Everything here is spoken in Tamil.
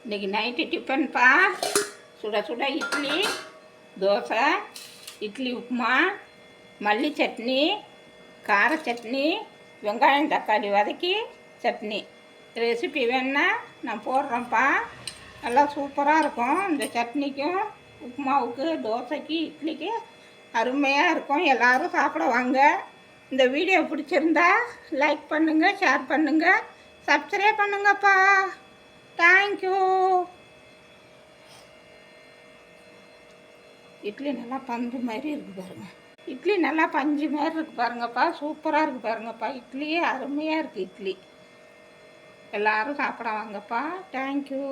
இன்றைக்கி நைட்டு டிஃபன்ப்பா. சுட சுட இட்லி, தோசை, இட்லி உப்புமா, மல்லி சட்னி, கார சட்னி, வெங்காயம் தக்காளி வதக்கி சட்னி. ரெசிபி வேணுன்னா நான் போடுறேன்ப்பா. நல்லா சூப்பராக இருக்கும். இந்த சட்னிக்கும் உப்புமாவுக்கு, தோசைக்கு, இட்லிக்கு அருமையாக இருக்கும். எல்லோரும் சாப்பிட வாங்க. இந்த வீடியோ பிடிச்சிருந்தா லைக் பண்ணுங்கள், ஷேர் பண்ணுங்கள், சப்ஸ்கிரைப் பண்ணுங்கப்பா. தேங்க்யூ. இட்லி நல்லா பஞ்சு மாதிரி இருக்குது பாருங்கள். இட்லி நல்லா பஞ்சு மாதிரி இருக்குது பாருங்கப்பா. சூப்பராக இருக்குது பாருங்கப்பா. இட்லியே அருமையாக இருக்குது. இட்லி எல்லோரும் சாப்பிட வாங்கப்பா. தேங்க்யூ.